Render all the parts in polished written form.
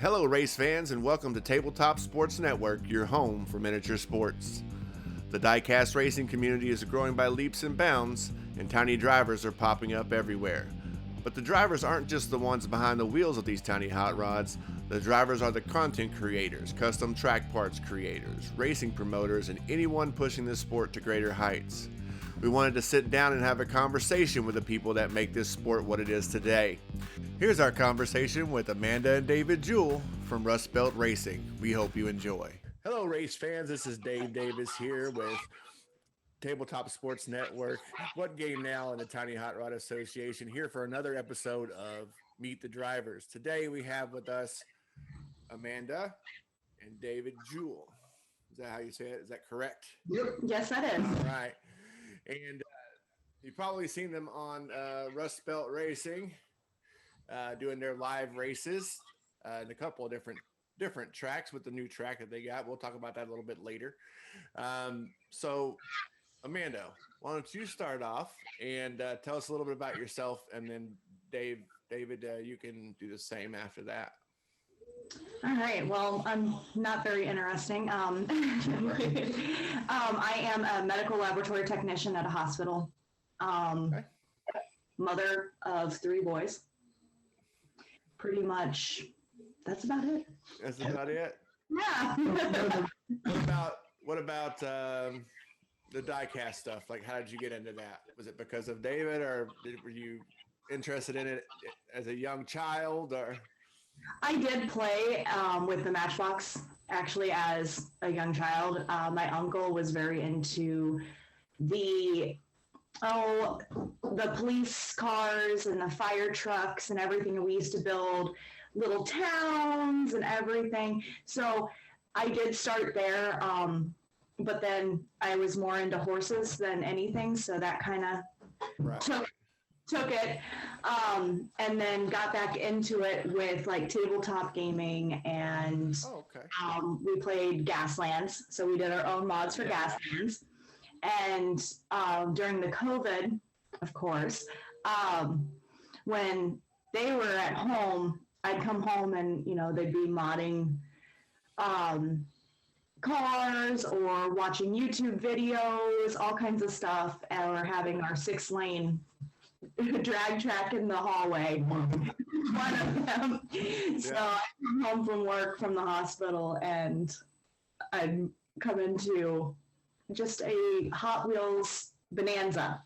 Hello, race fans, and welcome to Tabletop Sports Network, your home for miniature sports. The Diecast racing community is growing by leaps and bounds, and tiny drivers are popping up everywhere. But the drivers aren't just the ones behind the wheels of these tiny hot rods. The drivers are the content creators, custom track parts creators, racing promoters, and anyone pushing this sport to greater heights. We wanted to sit down and have a conversation with the people that make this sport what it is today. Here's our conversation with Amanda and David Jewell from Rustbelt Racing. We hope you enjoy. Hello, race fans. This is Dave Davis here with Tabletop Sports Network, What Game Now, and the Tiny Hot Rod Association here for another episode of Meet the Drivers. Today we have with us Amanda and David Jewell. Is that how you say it? Is that correct? Yep. Yes, that is. All right. And you've probably seen them on Rustbelt Racing doing their live races in a couple of different tracks with the new track that they got. We'll talk about that a little bit later. So, Amanda, why don't you start off and tell us a little bit about yourself, and then David, you can do the same after that. All right. Well, I'm not very interesting. I am a medical laboratory technician at a hospital. Okay. Mother of 3 boys. Pretty much, that's about it. That's about it? Yeah. What about the diecast stuff? Like, how did you get into that? Was it because of David, or were you interested in it as a young child, or? I did play with the Matchbox actually as a young child. My uncle was very into the police cars and the fire trucks and everything. And we used to build little towns and everything. So I did start there, but then I was more into horses than anything. So that kind of took it, and then got back into it with like tabletop gaming, and we played Gaslands. So we did our own mods for Gaslands, and during the COVID, of course, when they were at home, I'd come home and they'd be modding cars or watching YouTube videos, all kinds of stuff, or having our 6-lane drag track in the hallway. One of them. So I come home from work from the hospital, and I'd come into just a Hot Wheels bonanza.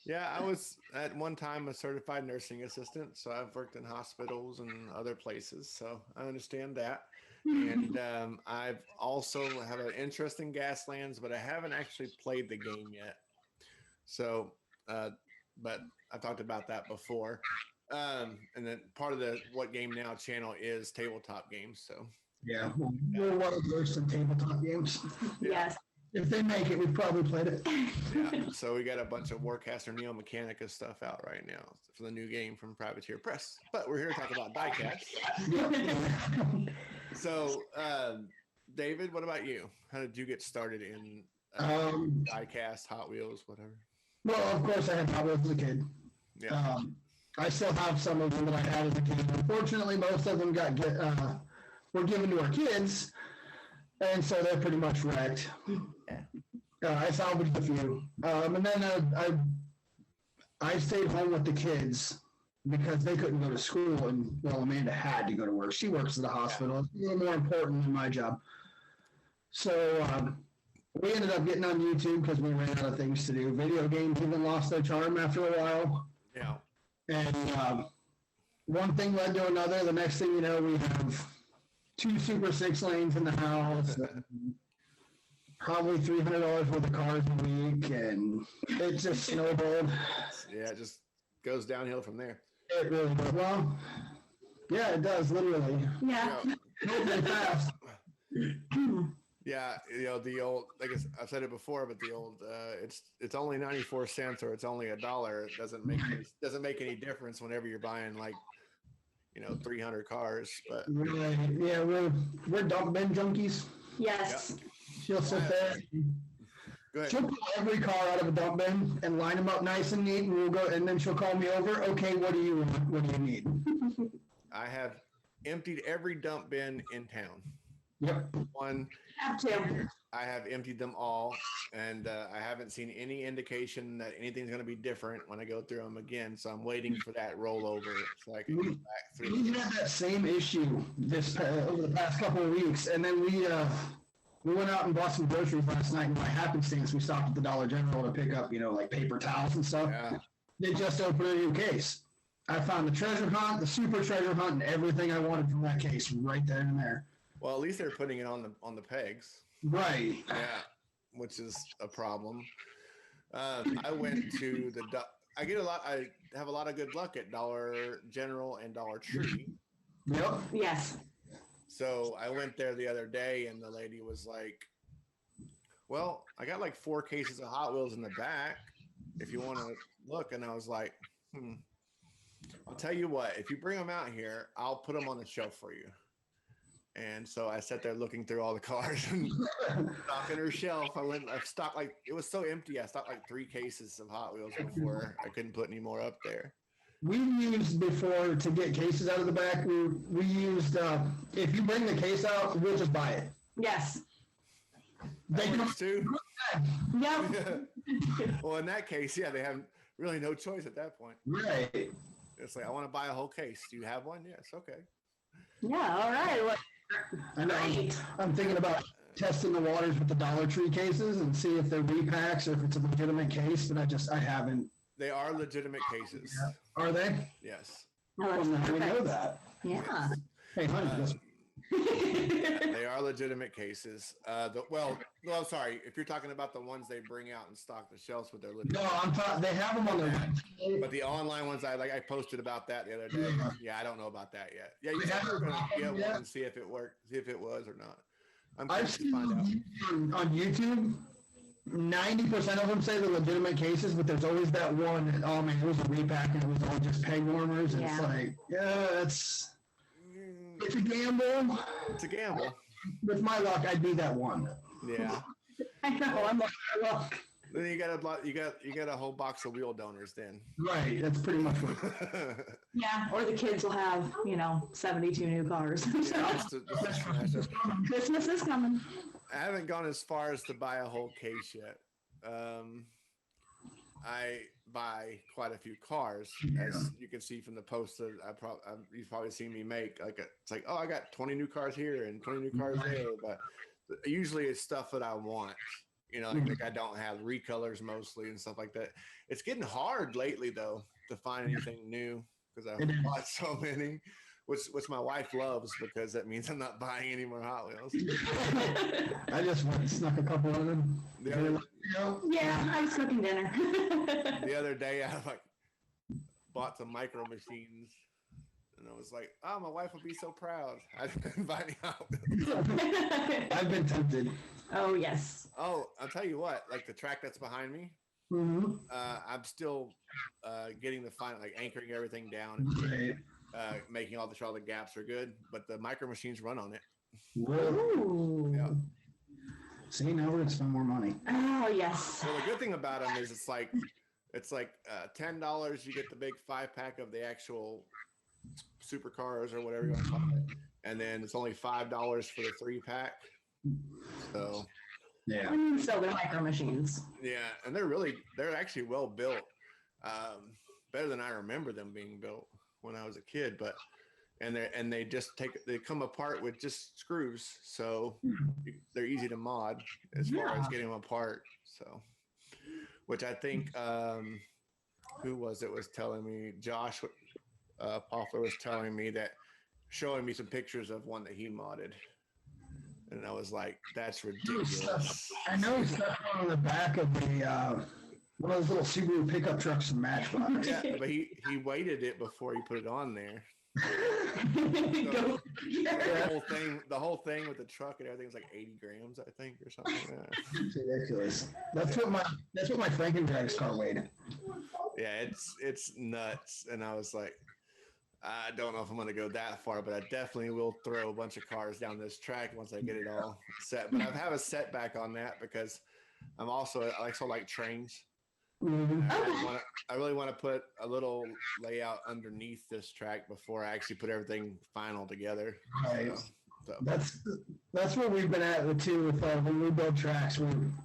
Yeah, I was at one time a certified nursing assistant, so I've worked in hospitals and other places, so I understand that. And I've also have an interest in Gaslands, but I haven't actually played the game yet. So but I've talked about that before. And then part of the What Game Now channel is tabletop games. So yeah, we're well versed in tabletop games. Yes. If they make it, we've probably played it. Yeah. So we got a bunch of Warcaster Neo Mechanica stuff out right now for the new game from Privateer Press. But we're here to talk about diecast. So David, what about you? How did you get started in diecast, Hot Wheels, whatever? Well, of course, I had Hot Wheels as a kid. Yeah. I still have some of them that I had as a kid. Unfortunately, most of them were given to our kids, and so they're pretty much wrecked. Yeah. I salvaged a few. And then I stayed home with the kids because they couldn't go to school, and, well, Amanda had to go to work. She works at the hospital. It's a little more important than my job. So we ended up getting on YouTube because we ran out of things to do. Video games even lost their charm after a while. Yeah. And one thing led to another. The next thing you know, we have 2 Super 6 lanes in the house, probably $300 worth of cars a week, and it just snowballed. Yeah, it just goes downhill from there. It really does. Well, yeah, it does, literally. Yeah. Moving fast. Yeah, the old, like I've said it before, but the old, it's only 94 cents or it's only $1. It doesn't make any difference whenever you're buying 300 cars. But right. Yeah, we're dump bin junkies. Yes. Yep. She'll sit there. Good. She'll pull every car out of a dump bin and line them up nice and neat, and we'll go. And then she'll call me over. Okay, what do you want? What do you need? I have emptied every dump bin in town. Yep. One, Have to. I have emptied them all, and I haven't seen any indication that anything's going to be different when I go through them again. So I'm waiting for that rollover so I can go back through. We had that same issue over the past couple of weeks, and then we went out and bought some groceries last night, and by happenstance, we stopped at the Dollar General to pick up, like paper towels and stuff. Yeah. They just opened a new case. I found the treasure hunt, the super treasure hunt, and everything I wanted from that case right there and there. Well, at least they're putting it on the pegs. Right. Yeah, which is a problem. I went to I have a lot of good luck at Dollar General and Dollar Tree. Yep. Yes. So I went there the other day, and the lady was like, well, I got like 4 cases of Hot Wheels in the back if you want to look. And I was like, I'll tell you what, if you bring them out here, I'll put them on the shelf for you. And so I sat there looking through all the cars and stocking her shelf. I stocked it was so empty. I stocked like 3 cases of Hot Wheels before I couldn't put any more up there. We used before to get cases out of the back. We used if you bring the case out, we'll just buy it. Yes. That works too. Yep. Well, in that case, yeah, they have really no choice at that point. Right. It's like, I want to buy a whole case. Do you have one? Yes. Okay. Yeah. All right. Well, I know. great. I'm thinking about testing the waters with the Dollar Tree cases and see if they're repacks or if it's a legitimate case, but I haven't. They are legitimate cases. Are they? Yes. Oh, Well, that's now we know perfect. that. Yeah. Hey, honey, They are legitimate cases. Well, sorry. If you're talking about the ones they bring out and stock the shelves with their legitimate. no, I'm talking. They have them on their website. But the online ones, I posted about that the other day. Yeah, I don't know about that yet. Yeah, you said you were going to get one and see if it worked, see if it was or not. I'm I've curious to seen find out. on YouTube, 90% of them say they're legitimate cases, but there's always that one that, oh man, it was a repack and it was all just peg warmers. And Yeah. it's like, yeah, it's a gamble. It's a gamble. With my luck, I'd be that one. Yeah. I know. I'm like, look. Then you got a whole box of wheel donors then. Right, that's pretty much what. Yeah. Or the kids will have, 72 new cars. Christmas is coming. I haven't gone as far as to buy a whole case yet. I buy quite a few cars, as you can see from the post that you've probably seen me make. It's like, oh, I got 20 new cars here and 20 new cars there, but usually it's stuff that I want. Like I don't have recolors mostly and stuff like that. It's getting hard lately though to find anything new because I've bought so many. Which my wife loves because that means I'm not buying any more Hot Wheels. I just went and snuck a couple of them. Yeah, I was cooking dinner. The other day I bought some micro machines and I was like, oh, my wife would be so proud. I didn't buy any Hot Wheels. I've been tempted. Oh, yes. Oh, I'll tell you what, like the track that's behind me, I'm still getting the final, anchoring everything down and making sure all the gaps are good, but the micro machines run on it. Ooh. Yeah. See, now we're gonna spend more money. Oh, yes. Well, the good thing about them is it's like $10. You get the big 5-pack of the actual supercars or whatever you want to call it, and then it's only $5 for the 3-pack. So Yeah. So they're micro machines. yeah, and they're actually well built, better than I remember them being built when I was a kid. But they come apart with just screws, so they're easy to mod as far as getting them apart. So, which I think who was telling me, Josh Paufler was telling me that, showing me some pictures of one that he modded. And I was like, that's ridiculous. I know stuff on the back of the one of those little Subaru pickup trucks from Matchbox. Yeah, but he weighted it before he put it on there. Go. The whole thing with the truck and everything is like 80 grams, I think, or something like that. It's ridiculous. That's what my Frankendrag's car weighed. Yeah, it's nuts. And I was like, I don't know if I'm going to go that far, but I definitely will throw a bunch of cars down this track once I get it all set. But I have a setback on that because I also like trains. Mm-hmm. I really want to put a little layout underneath this track before I actually put everything final together. Right. So. That's what we've been at too with when we build tracks.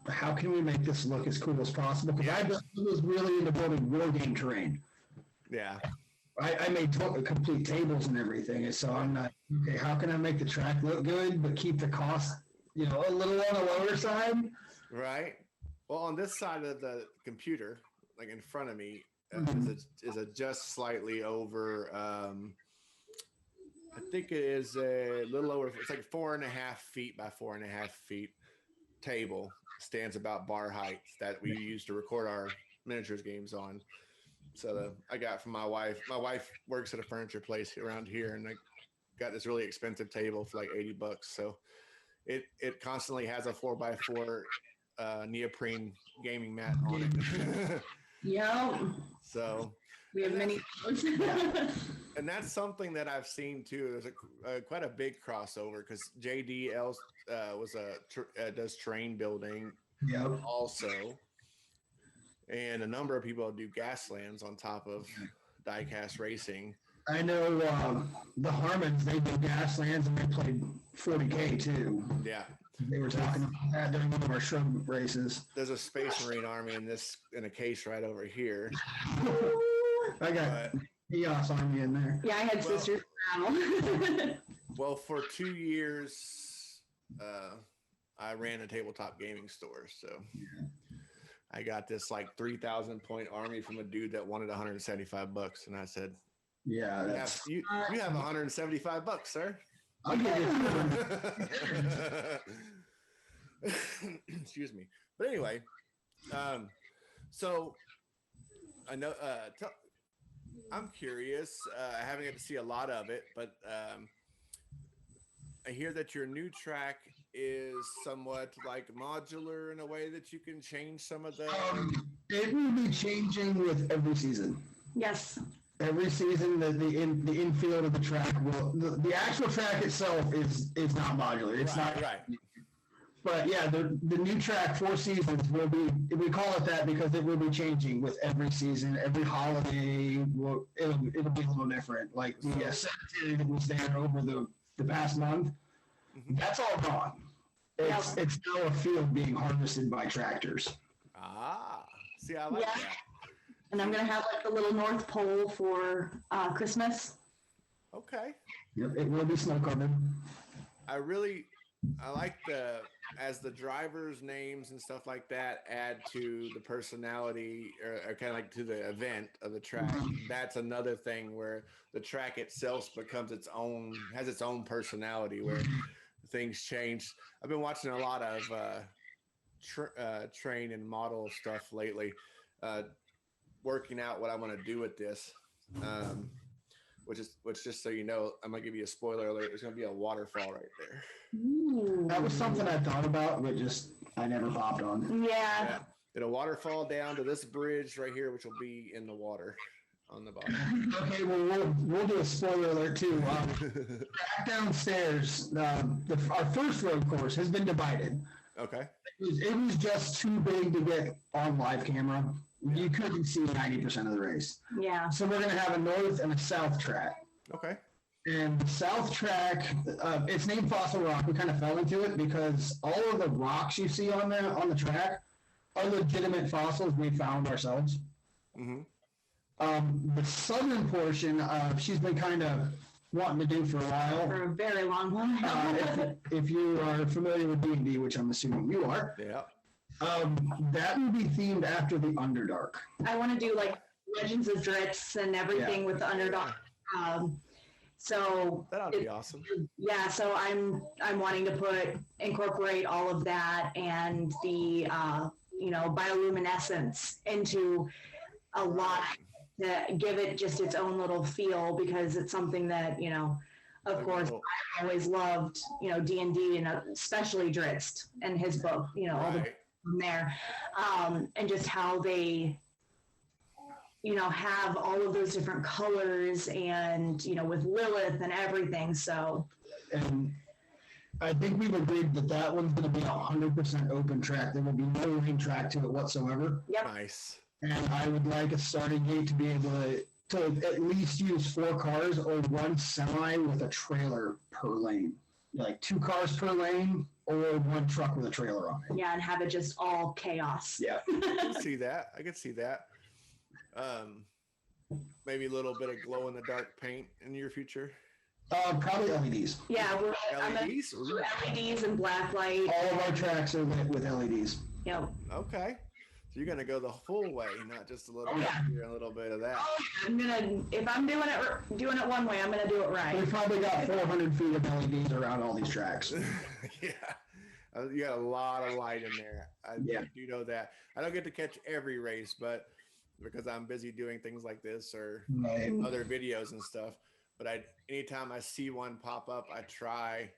How can we make this look as cool as possible? Because I was really into building war game terrain. Yeah. I made complete tables and everything, and so I'm not okay. How can I make the track look good but keep the cost, a little on the lower side? Right. Well, on this side of the computer, like in front of me, is a just slightly over. I think it is a little over. It's like 4.5 feet by 4.5 feet table. Stands about bar height that we use to record our miniatures games on. So I got from my wife. My wife works at a furniture place around here, and I got this really expensive table for like $80. So it constantly has a 4x4 neoprene gaming mat on it. Yeah. So we have many. And that's something that I've seen too. There's quite a big crossover because JD does terrain building also. And a number of people do Gaslands on top of Diecast Racing. I know the Harmons, they do Gaslands and they played 40K too. Yeah. They were talking about that during one of our shrub races. There's a Space Marine army in a case right over here. I got Chaos Army in there. Yeah, I had sisters. Well, for 2 years, I ran a tabletop gaming store. So I got this like 3,000 point army from a dude that wanted $175. And I said, yeah, you have $175, sir. I'll give you. Excuse me. But anyway, so I know, I'm curious. I haven't got to see a lot of it, but I hear that your new track is somewhat like modular in a way that you can change some of the. It will be changing with every season. Yes. Every season, the infield of the track will the actual track itself is not modular. It's not right. But yeah, the new track 4 seasons will be. We call it that because it will be changing with every season. Every holiday, it'll be a little different. Like the cemetery that was there over the past month, that's all gone. It's now a field being harvested by tractors. See, I like that. And I'm going to have like the little North Pole for Christmas. Okay. Yep, it will be snow covered. I like as the drivers' names and stuff like that add to the personality or kind of like to the event of the track. That's another thing where the track itself has its own personality where things change. I've been watching a lot of train and model stuff lately, working out what I want to do with this. Which just so you know, I'm gonna give you a spoiler alert. There's gonna be a waterfall right there. Ooh. That was something I thought about, but I never popped on. Yeah. It'll waterfall down to this bridge right here, which will be in the water on the bottom. Okay, well we'll do a spoiler alert too. Back downstairs, our first road course has been divided. Okay. It was just too big to get on live camera. You couldn't see 90% of the race. Yeah. So we're going to have a north and a south track. Okay. And the south track, it's named Fossil Rock. We kind of fell into it because all of the rocks you see on the track are legitimate fossils we found ourselves. The southern portion, she's been kind of wanting to do for a while. For a very long while. If you are familiar with D&D, which I'm assuming you are. Yeah. That will be themed after the Underdark. I want to do like Legends of Dritz and everything with the Underdark. So that ought to be awesome. Yeah, so I'm wanting to incorporate all of that and the bioluminescence into a lot to give it just its own little feel because it's something that of course I always loved D&D and especially Dritz and his book all the from there, and just how they, have all of those different colors and, with Lilith and everything. So, and I think we've agreed that one's going to be 100% open track. There will be no lane track to it whatsoever. Yep. Nice. And I would like a starting gate to be able to at least use 4 cars or 1 semi with a trailer per lane. Like 2 cars per lane or 1 truck with a trailer on it. Yeah, and have it just all chaos. Yeah. I can see that. I could see that. Maybe a little bit of glow in the dark paint in your future. Probably LEDs. Yeah, I'm gonna LEDs? do LEDs and black light. All of our tracks are lit with LEDs. Yep. Okay. So you're gonna go the full way, not just a little bit here, a little bit of that. If I'm doing it one way, I'm gonna do it right. We probably got 400 feet of LEDs around all these tracks. Yeah. You got a lot of light in there. I do know that. I don't get to catch every race, but because I'm busy doing things like this or other videos and stuff. But anytime I see one pop up, I try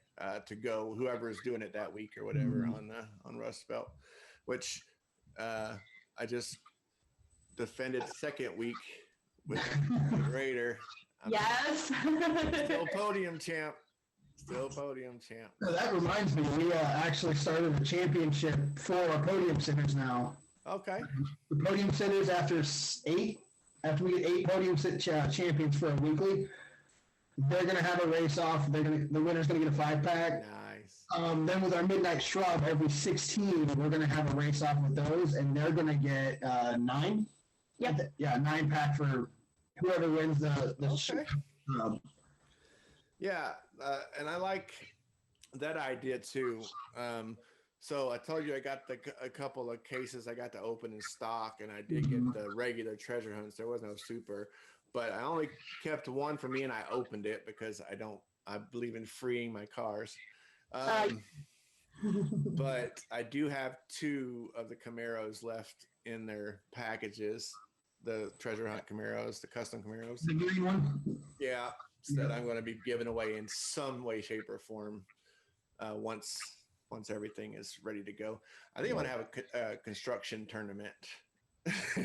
to go whoever is doing it that week or whatever on Rustbelt, which I just defended second week with Rader. Yes. Still podium champ. Still podium champ. That reminds me, we actually started a championship for our podium sitters now. Okay. The podium sitters after we get 8 podium sit champions for a weekly, they're gonna have a race off. The winner's gonna get a 5-pack. Nice. Then with our midnight shrub, every 16, we're gonna have a race off with those, and they're gonna get 9. Yep. Yeah, 9-pack for whoever wins the Okay. Yeah, and I like that idea too. So I told you I got a couple of cases I got to open in stock, and I did get the regular treasure hunts. There was no super, but I only kept one for me, and I opened it because I believe in freeing my cars. But I do have 2 of the Camaros left in their packages, the treasure hunt Camaros, the custom Camaros. The green one? Yeah, that I'm going to be giving away in some way, shape, or form once everything is ready to go. I think I'm going to have a construction tournament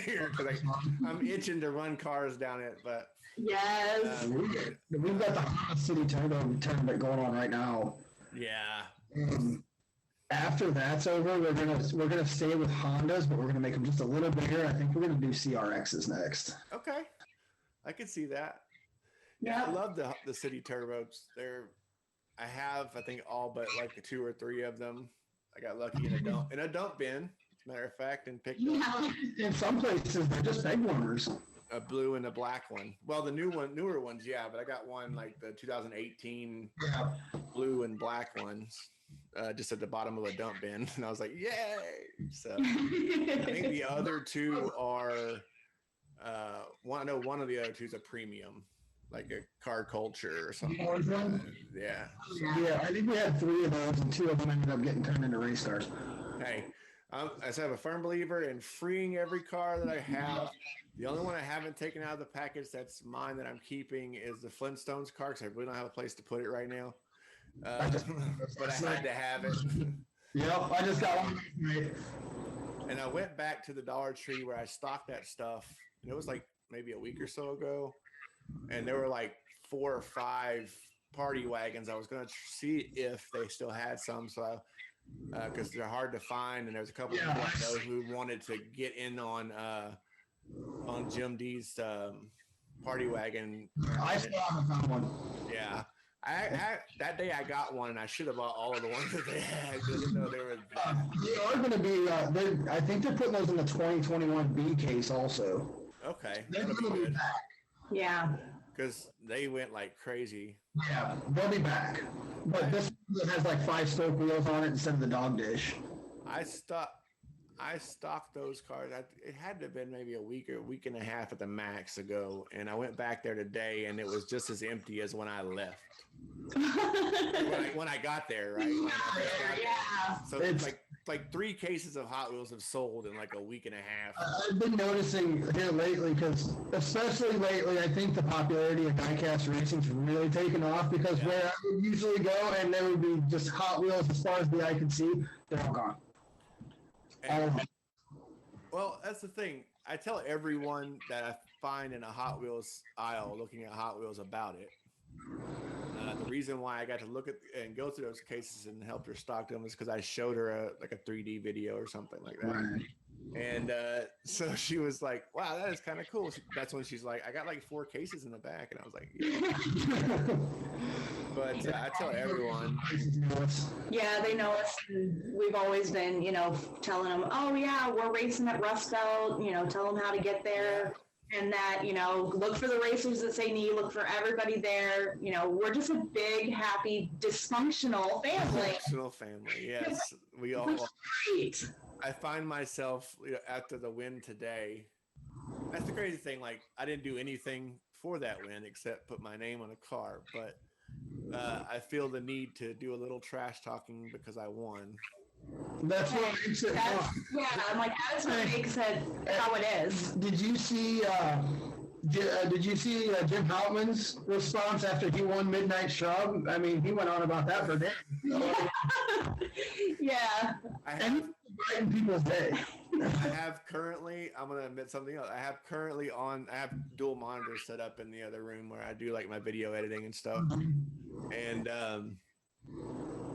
here because I'm itching to run cars down it. But Yes. We've got the Honda City Turbo tournament going on right now. Yeah. After that's over, we're gonna stay with Hondas, but we're gonna make them just a little bigger. I think we're gonna do CRXs next. Okay, I could see that. Yeah, I love the City Turbos. I have, I think, all but like 2 or 3 of them. I got lucky in a dump bin, as a matter of fact, and picked up. In some places, they're just egg warmers. A blue and a black one. Well, the newer ones, yeah, but I got one like the 2018 blue and black ones, just at the bottom of a dump bin, and I was like, yay! So I think the other 2 are one of the other 2 is a premium, like a car culture or something. Yeah. Yeah, I think we had 3 of those, and 2 of them ended up getting turned into race cars. Hey, I am a firm believer in freeing every car that I have. The only one I haven't taken out of the package that's mine that I'm keeping is the Flintstones car, because I really don't have a place to put it right now. But I had to have it. Yep, I just got one. And I went back to the Dollar Tree where I stocked that stuff, and it was like maybe a week or so ago, and there were like 4 or 5 party wagons. I was going to see if they still had some, so because they're hard to find, and there's a couple of people I know who wanted to get in on Jim D's party wagon. I still haven't found one. Yeah. I that day I got one, and I should have bought all of the ones that they had because I didn't know they were that. They are going to be, I think they're putting those in the 2021 B case also. Okay. They're going to be back. Yeah. Because they went like crazy. Yeah, they'll be back. But this one has like 5 spoke wheels on it instead of the dog dish. I stocked those cars. It had to have been maybe a week or a week and a half at the max ago, and I went back there today, and it was just as empty as when I left. when I got there, right? Yeah. So it's like 3 cases of Hot Wheels have sold in like a week and a half. I've been noticing here lately, because especially lately, I think the popularity of diecast racing's really taken off, because where I would usually go and there would be just Hot Wheels as far as the eye can see, they're all gone. Well, that's the thing. I tell everyone that I find in a Hot Wheels aisle looking at Hot Wheels about it. The reason why I got to look at and go through those cases and help her stock them is because I showed her a 3D video or something like that. Right. And so she was like, wow, that is kind of cool. That's when she's like, I got like 4 cases in the back. And I was like, yeah. But I tell everyone. Yeah, they know us. And we've always been, telling them, oh, yeah, we're racing at Rustbelt, tell them how to get there. And that, look for the racers that say knee, look for everybody there. We're just a big, happy, dysfunctional family. Dysfunctional family, yes. We all. Great. I find myself after the win today. That's the crazy thing. Like, I didn't do anything for that win except put my name on a car. But I feel the need to do a little trash talking because I won. That's what makes it fun. Yeah, I'm like, that's what makes it how it is. Did you see Jim Houtman's response after he won Midnight Shrub? I mean, he went on about that for days. Yeah. And he's brighten people's day. I have currently, I'm going to admit something else. I have dual monitors set up in the other room where I do like my video editing and stuff. And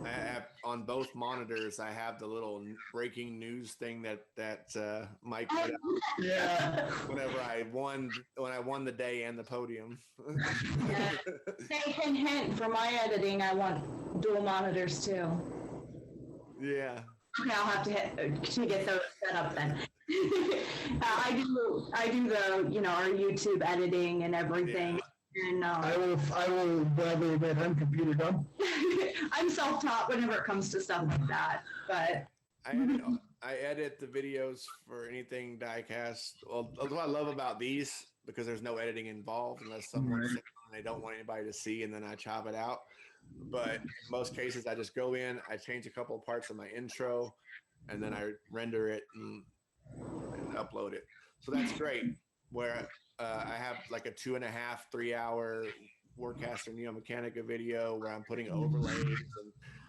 I have on both monitors, I have the little breaking news thing that Mike put out. Yeah. When I won the day and the podium. Yeah. Hey, hint, for my editing, I want dual monitors too. Yeah. Okay, I'll have to get those set up then. I do the our YouTube editing and everything. Yeah. And I will gladly admit I'm computer dumb. I'm self-taught whenever it comes to stuff like that. But I edit the videos for anything Diecast. Well, that's what I love about these, because there's no editing involved unless someone's sitting and they don't want anybody to see, and then I chop it out. But in most cases, I just go in, I change a couple of parts of my intro, and then I render it and upload it. So that's great. Where I have like a 2.5, 3 hour Warcaster Neo Mechanica video where I'm putting overlays.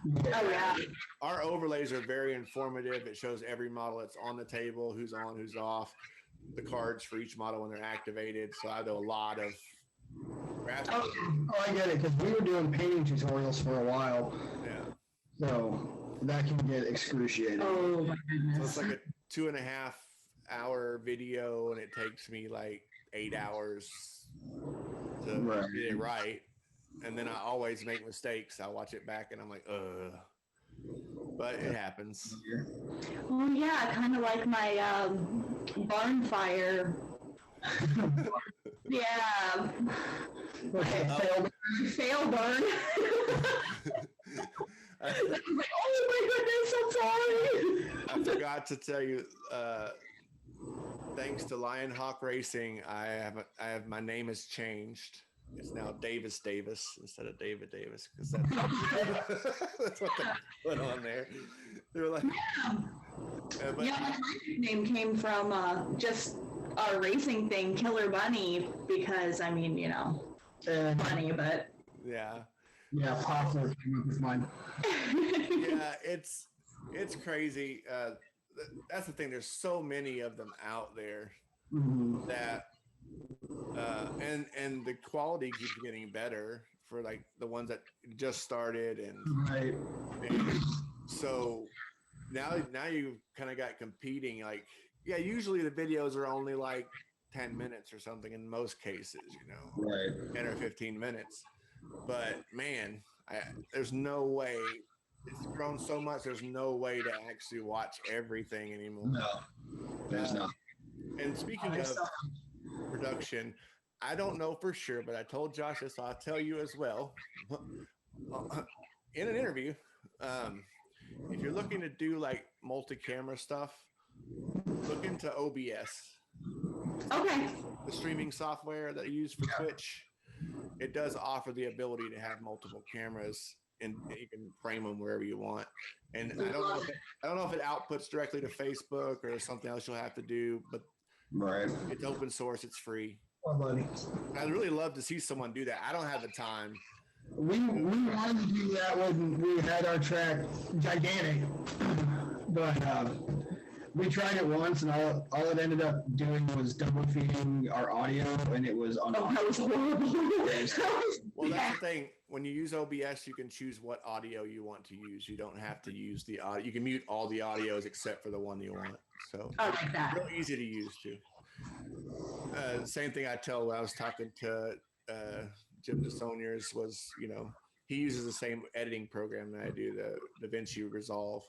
And our overlays are very informative. It shows every model that's on the table, who's on, who's off, the cards for each model when they're activated. So I do a lot of graphics. Oh, I get it, because we were doing painting tutorials for a while. Yeah. So that can get excruciating. Oh my goodness. So it's like a 2.5 hour video, and it takes me like 8 hours to get it right. And then I always make mistakes. I watch it back and I'm like, but it happens. Well, yeah, kind of like my barn fire. Yeah. Fail burn. Like, oh my goodness, I'm sorry. I forgot to tell you, thanks to Lionhawk Racing, I have my name has changed. It's now Davis instead of David Davis, because that's what they put on there. They were like, my name came from just our racing thing, Killer Bunny, because I mean, funny, but yeah, Paufler came up with mine. Yeah, it's crazy. That's the thing. There's so many of them out there that, and the quality keeps getting better for like the ones that just started, and so now you kind of got competing. Like, yeah, usually the videos are only like 10 minutes or something in most cases, 10 or 15 minutes. But man, there's no way. It's grown so much. There's no way to actually watch everything anymore. No, there's not. And speaking of production, I don't know for sure, but I told Josh this, so I'll tell you as well. In an interview, if you're looking to do like multi-camera stuff, look into OBS. Okay. The streaming software that I use for Twitch, it does offer the ability to have multiple cameras, and you can frame them wherever you want. And I don't know if it outputs directly to Facebook or something else you'll have to do, but it's open source, it's free. I'd really love to see someone do that. I don't have the time. We wanted to do that when we had our track gigantic, but we tried it once, and all it ended up doing was double feeding our audio, and it was that was horrible. Well, that's the thing. when you use OBS, you can choose what audio you want to use. You don't have to use the audio. You can mute all the audios except for the one you want. So I like that. real easy to use too. Same thing I tell when I was talking to Jim DeSoniers was, he uses the same editing program that I do, the DaVinci Resolve.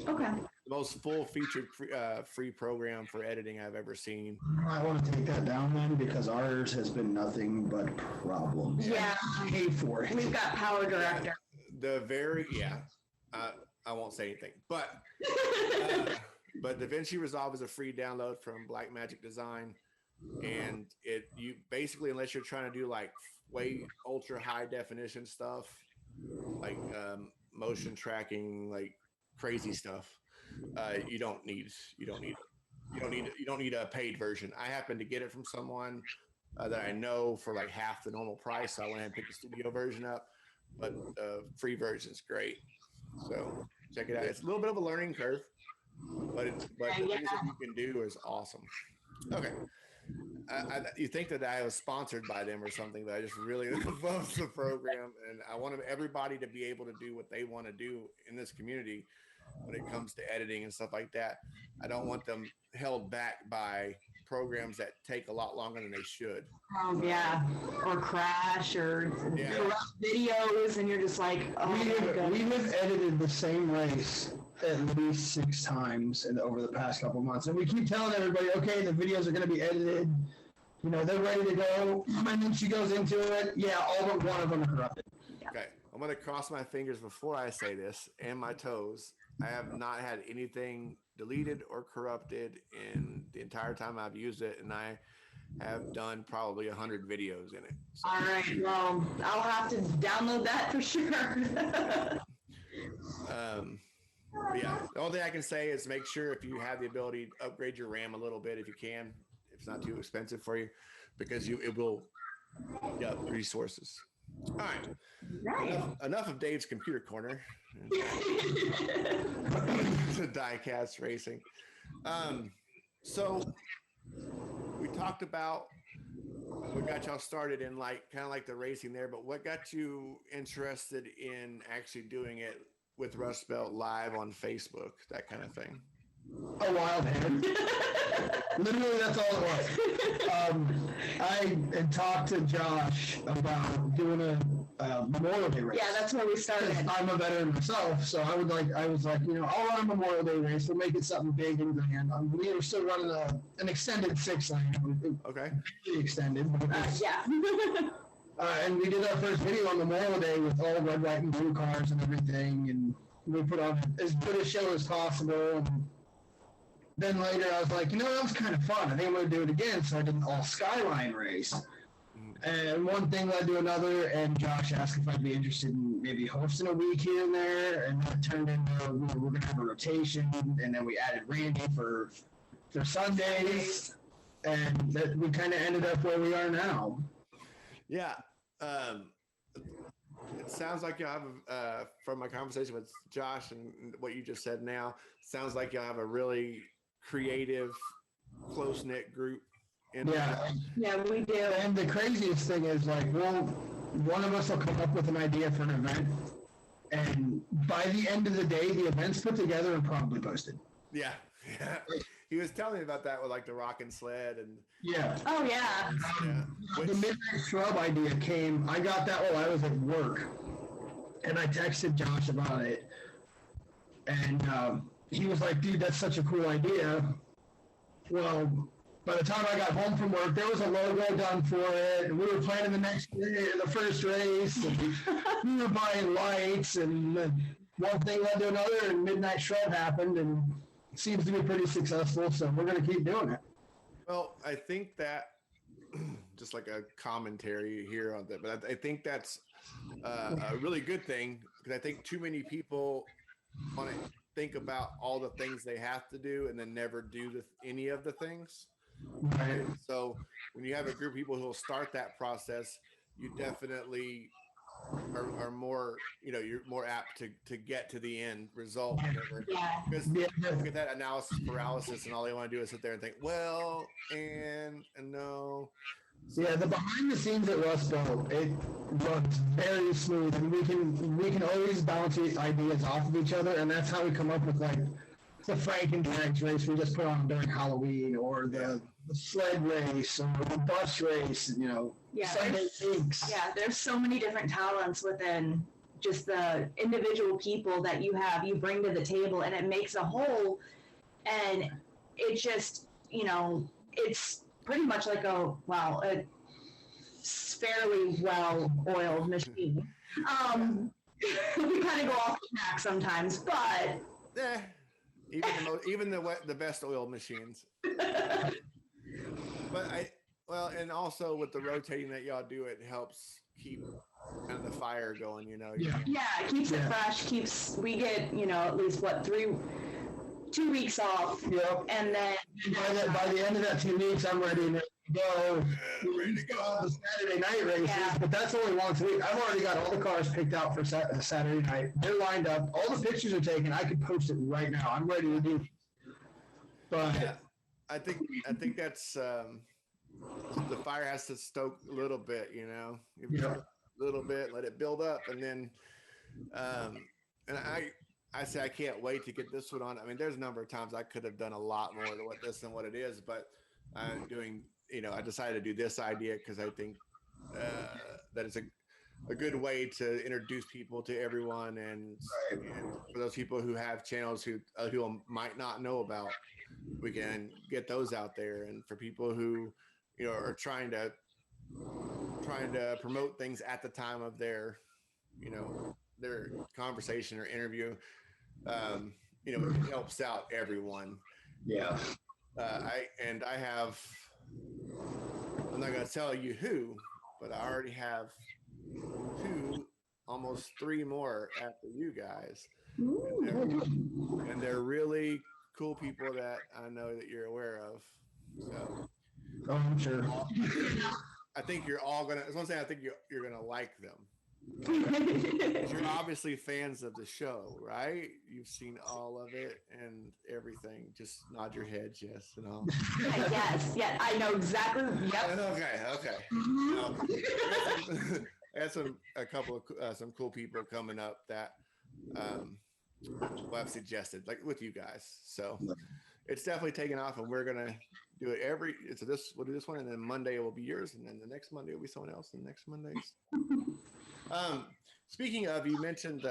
Okay. The most full-featured free program for editing I've ever seen. I want to take that down then because ours has been nothing but problems. Yeah. Pay for it. We've got Power Director. I won't say anything, but DaVinci Resolve is a free download from Blackmagic Design, and you basically, unless you're trying to do like way ultra high definition stuff, like motion tracking, like crazy stuff, you don't need a paid version. I happen to get it from someone that I know for like half the normal price, so I went ahead and picked the studio version up, but the free version is great. So check it out. It's a little bit of a learning curve, but the things that you can do is awesome. Okay. You think that I was sponsored by them or something, but I just really love the program, and I want everybody to be able to do what they want to do in this community when it comes to editing and stuff like that. I don't want them held back by programs that take a lot longer than they should. Or crash or corrupt videos, and you're just like, we have edited the same race at least 6 times over the past couple months, and we keep telling everybody, okay, the videos are going to be edited, they're ready to go, and then she goes into it, all but one of them are corrupted. Okay, I'm going to cross my fingers before I say this, and my toes. I have not had anything deleted or corrupted in the entire time I've used it, and I have done probably 100 videos in it. So. All right, well, I'll have to download that for sure. The only thing I can say is make sure if you have the ability to upgrade your RAM a little bit if you can, if it's not too expensive for you, because it will resources. All right. Enough of Dave's computer corner. Diecast racing. So we talked about what got y'all started in kind of like the racing there, but what got you interested in actually doing it with Rustbelt live on Facebook, that kind of thing? A wild hand. Literally, that's all it was. I had talked to Josh about doing a Memorial Day race. Yeah, that's where we started. I'm a veteran myself, so I was like, I'll run a Memorial Day race. We'll make it something big and grand. We were still running an extended 6-lane. Okay. Really extended. Yeah. And we did our first video on Memorial Day with all red, white, and blue cars and everything, and we put on as good a show as possible. And then later I was like, that was kind of fun. I think I'm going to do it again. So I did an all Skyline race. And one thing led to another, and Josh asked if I'd be interested in maybe hosting a week here and there. And that turned into, we're going to have a rotation. And then we added Randy for Sundays. And that we kind of ended up where we are now. Yeah. It sounds like you have, from my conversation with Josh and what you just said now, sounds like you have a really creative, close-knit group. Yeah, we do. And the craziest thing is, one of us will come up with an idea for an event, and by the end of the day, the event's put together and probably posted. Yeah. He was telling me about that with the rockin' sled and. Yeah. Oh yeah. The Midnight Shrub idea came. I got that while I was at work, and I texted Josh about it, and he was like, "Dude, that's such a cool idea." Well, by the time I got home from work, there was a logo done for it, and we were planning the first race, and we were buying lights, and one thing led to another, and Midnight Shrub happened, and it seems to be pretty successful, so we're going to keep doing it. Well, I think that, just like a commentary here on that, but I think that's a really good thing, because I think too many people want to think about all the things they have to do and then never do any of the things. Right. So when you have a group of people who will start that process, you definitely are more, you're more apt to get to the end result. Because look at that analysis paralysis, and all they want to do is sit there and think, well, and no. Yeah, the behind the scenes at Rustbelt, it runs very smooth, and we can always bounce ideas off of each other, and that's how we come up with like the Frank and Drags race we just put on during Halloween, or the sled race, or the bus race, you know, Sunday Inks. Yeah, there's so many different talents within just the individual people that you bring to the table, and it makes a whole, and it just, you know, it's pretty much like a fairly well-oiled machine. We kind of go off the track sometimes, but even the best oiled machines. But and also with the rotating that y'all do, it helps keep kind of the fire going, you know. Yeah, it keeps it fresh. We get, you know, at least 2 weeks off. Yep. And then by the end of that 2 weeks, I'm ready to go. Ready to go. The Saturday night races, but that's only once a week. I've already got all the cars picked out for Saturday night. They're lined up. All the pictures are taken. I could post it right now. I'm ready to do. But yeah, I think that's the fire has to stoke a little bit, you know. A little bit, let it build up, and then and I say I can't wait to get this one on. I mean, there's a number of times I could have done a lot more than what it is, but I'm doing, you know, I decided to do this idea because I think that it's a good way to introduce people to everyone, and for those people who have channels who people might not know about, we can get those out there. And for people who, you know, are trying to promote things at the time of their, you know, their conversation or interview, you know, it helps out everyone. Yeah. I'm not going to tell you who, but I already have 2, almost 3 more after you guys. And they're really cool people that I know that you're aware of. So, I'm sure. I think you're all gonna. That's one thing. I think you're gonna like them. You're obviously fans of the show, right? You've seen all of it and everything. Just nod your heads, yes, and all. Yes, I know exactly. Yep. Okay. I had a couple of some cool people coming up that I've suggested, like with you guys. So it's definitely taken off, and we're gonna do it we'll do this one, and then Monday it will be yours, and then the next Monday will be someone else, and next Monday's. Speaking of, you mentioned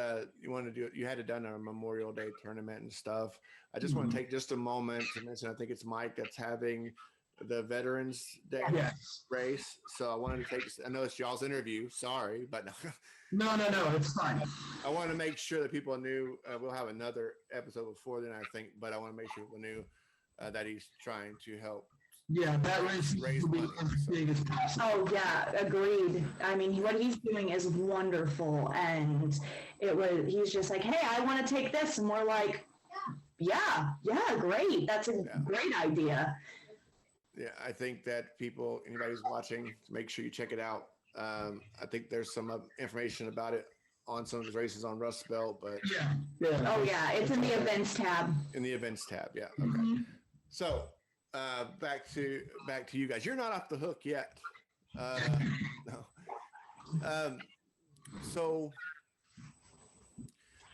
you want to do it. You had it done a Memorial Day tournament and stuff. I just want to take just a moment to mention. I think it's Mike that's having the Veterans Day race. So I wanted to I know it's y'all's interview. Sorry, but no, it's fine. I want to make sure that people knew. We'll have another episode before then, I think, but I want to make sure people knew that he's trying to help. Yeah, that race will be as big as possible. Oh yeah, agreed. I mean, what he's doing is wonderful, and he's just like, hey, I want to take this, and we're like, yeah, great. That's a great idea. Yeah, I think that anybody who's watching, make sure you check it out. I think there's some information about it on some of his races on Rustbelt, but oh yeah, it's in the events tab. In the events tab, yeah. Okay. Mm-hmm. So back to you guys. You're not off the hook yet. No. So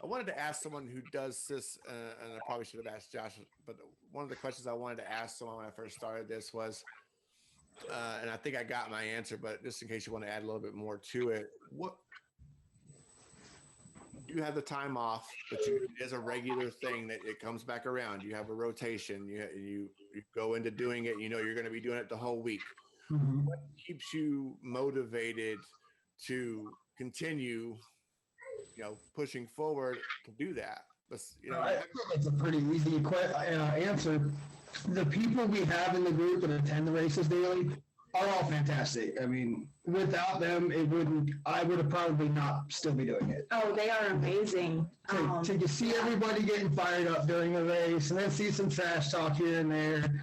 I wanted to ask someone who does this, and I probably should have asked Josh, but one of the questions I wanted to ask someone when I first started this was, and I think I got my answer, but just in case you want to add a little bit more to it, what you have the time off, but it is a regular thing that it comes back around. You have a rotation. You go into doing it. You know you're going to be doing it the whole week. Mm-hmm. What keeps you motivated to continue, pushing forward to do that? But, I think it's a pretty easy answer. The people we have in the group that attend the races daily are all fantastic. I mean, without them, I would have probably not still be doing it. Oh, they are amazing. To see everybody getting fired up during a race, and then see some trash talk here and there.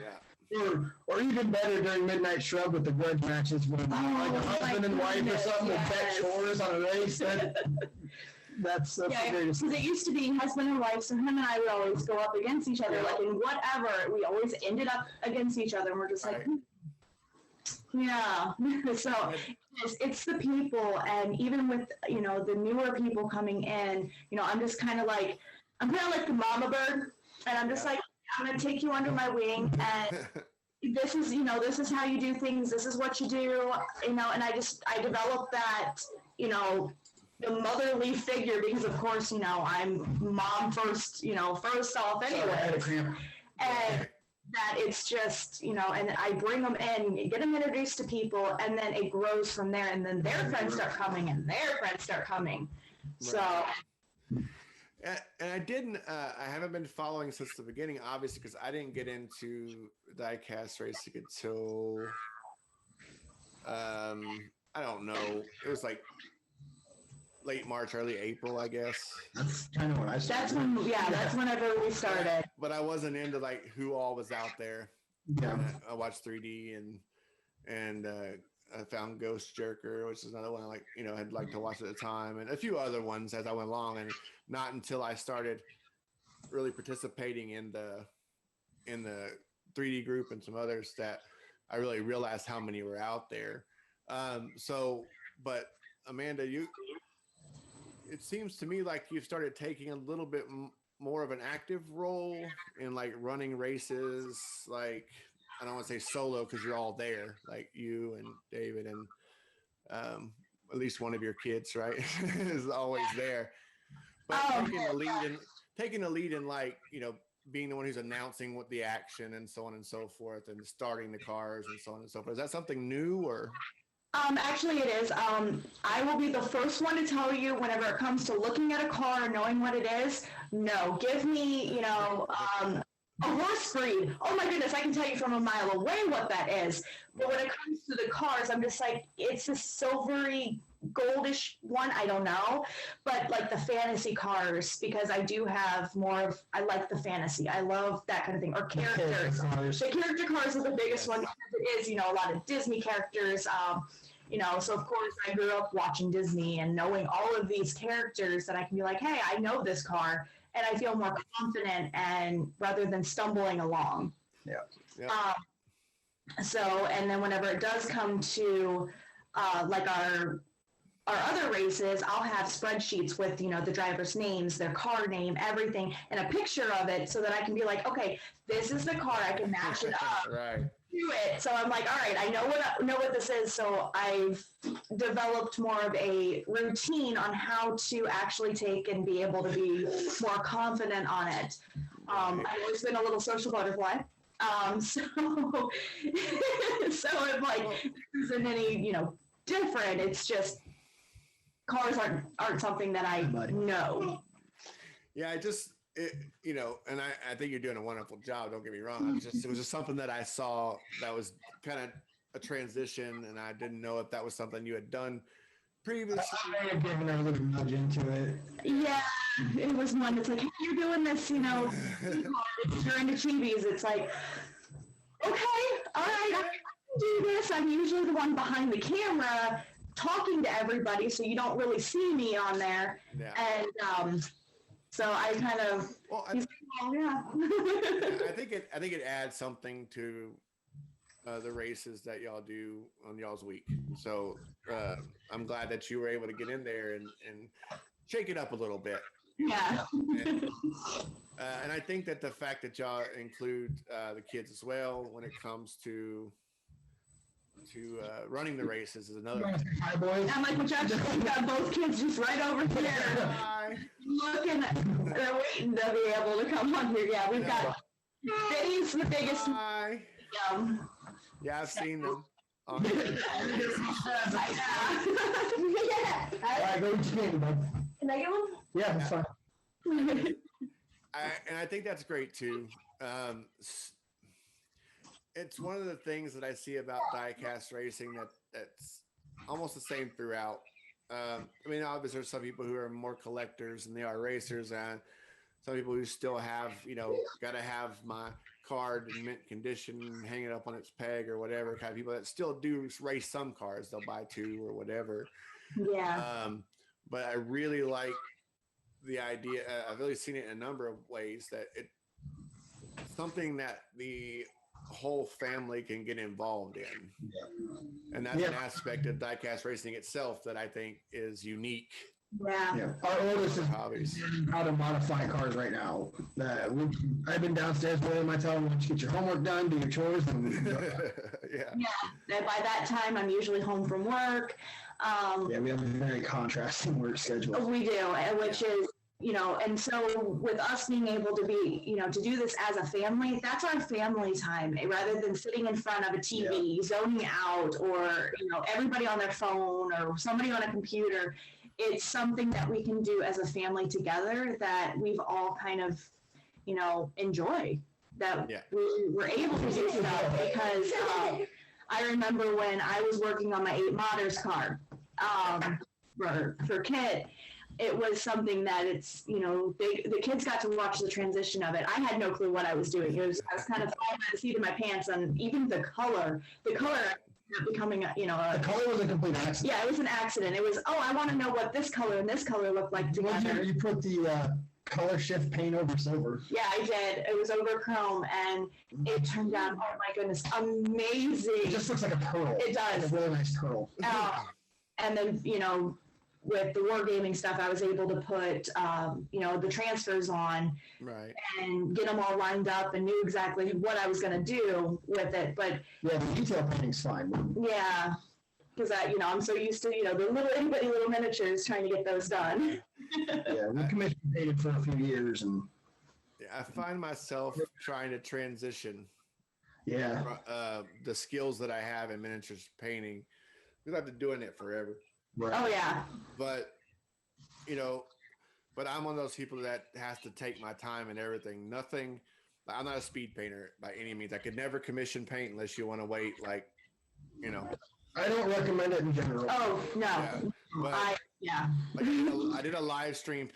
Yeah. Or even better during Midnight Shrub with the grudge matches when like a husband and wife or something with pet chores on a race. That's the greatest. Because it used to be husband and wife, so him and I would always go up against each other, like in whatever. We always ended up against each other, and we're just like, Yeah. So it's the people, and even with, you know, the newer people coming in, you know, I'm kind of like the mama bird, and I'm just like, I'm going to take you under my wing, and this is, you know, this is how you do things. This is what you do, you know, and I developed that, you know, the motherly figure, because of course, you know, I'm mom first, you know, first off anyway. And that it's just, you know, and I bring them in, get them introduced to people, and then it grows from there, and then their friends start coming, and their friends start coming. So. And I haven't been following since the beginning, obviously, because I didn't get into diecast racing until, I don't know, it was like late March, early April, I guess. That's kind of when I started. That's whenever we started. But I wasn't into like who all was out there. Yeah. I watched 3D and I found Ghost Jerker, which is another one I like, you know, had liked to watch at the time, and a few other ones as I went along. And not until I started really participating in the 3D group and some others that I really realized how many were out there. But Amanda, it seems to me like you've started taking a little bit more of an active role in like running races, like, I don't want to say solo because you're all there, like you and David and at least one of your kids, right, is always there. But taking the lead in like, you know, being the one who's announcing what the action and so on and so forth, and starting the cars and so on and so forth. Is that something new or? Actually, it is. I will be the first one to tell you whenever it comes to looking at a car and knowing what it is. No, give me, you know, a horse breed. Oh my goodness, I can tell you from a mile away what that is. But when it comes to the cars, I'm just like, it's a silvery, goldish one. I don't know. But like the fantasy cars, because I do have I like the fantasy. I love that kind of thing. Or characters. The character cars are the biggest one because it is, you know, a lot of Disney characters. You know, so of course I grew up watching Disney and knowing all of these characters that I can be like, hey, I know this car. And I feel more confident, and rather than stumbling along. Yeah. So, and then whenever it does come to like our other races, I'll have spreadsheets with, you know, the driver's names, their car name, everything, and a picture of it, so that I can be like, okay, this is the car. I can match it up. Right. To it. So I'm like, all right, I know what this is. So I've developed more of a routine on how to actually take and be able to be more confident on it. I've always been a little social butterfly. So I'm like, this isn't any, you know, different. It's just cars aren't something that I know. Yeah, you know, and I think you're doing a wonderful job. Don't get me wrong. It was just something that I saw that was kind of a transition, and I didn't know if that was something you had done previously. I may have given her a little nudge into it. Yeah, it was one that's like, hey, you're doing this, you know, you're into chibis. It's like, okay, all right, I can do this. I'm usually the one behind the camera talking to everybody, so you don't really see me on there. Yeah. And so I kind of, yeah. I think it adds something to the races that y'all do on y'all's week. So I'm glad that you were able to get in there and shake it up a little bit. Yeah. And I think that the fact that y'all include the kids as well when it comes to running the races is another. Hi, boys. I'm like, which actually we got both kids just right over here. Hi. Looking, they're waiting to be able to come on here. Yeah, we've got Betty's the biggest. Hi. Yeah, I've seen them. On Yeah. All right, go eat your candy, bud. Can I get one? Yeah, that's fine. And I think that's great too. It's one of the things that I see about diecast racing that's almost the same throughout. I mean, obviously there's some people who are more collectors than they are racers, and some people who still have, you know, got to have my card in mint condition, hang it up on its peg or whatever. Kind of people that still do race some cars, they'll buy two or whatever. Yeah. But I really like the idea. I've really seen it in a number of ways that it's something that the whole family can get involved in. Yeah. And that's an aspect of diecast racing itself that I think is unique. Yeah. Our oldest is hobbies. how to modify cars right now. I've been downstairs with him. I tell him, once you get your homework done, do your chores. And Yeah. And by that time, I'm usually home from work. Yeah, we have a very contrasting work schedule. We do, which is, and so with us being able to be, to do this as a family, that's our family time, rather than sitting in front of a TV, zoning out, or, everybody on their phone or somebody on a computer. It's something that we can do as a family together that we've all kind of, enjoy, that we were able to do stuff because I remember when I was working on my 8 Modders car for Kit, it was something that it's, the kids got to watch the transition of it. I had no clue what I was doing. I was kind of flying by the seat of my pants, and even the color becoming, the color was a complete accident. Yeah, it was an accident. It was, I want to know what this color and this color look like together. You put the color shift paint over silver. Yeah, I did. It was over chrome, and it turned out, oh my goodness, amazing. It just looks like a pearl. It does. It's a really nice pearl. And then, with the wargaming stuff, I was able to put, the transfers on, right, and get them all lined up and knew exactly what I was going to do with it. But yeah, the detail painting's fine. Yeah, because I'm so used to, the little miniatures, trying to get those done. Yeah, we commission painted for a few years, and I find myself trying to transition. Yeah. The skills that I have in miniatures painting, because I've been doing it forever. Right. Oh yeah. But but I'm one of those people that has to take my time and everything. I'm not a speed painter by any means. I could never commission paint unless you want to wait, I don't recommend it in general. Oh no. Yeah, but I did a live stream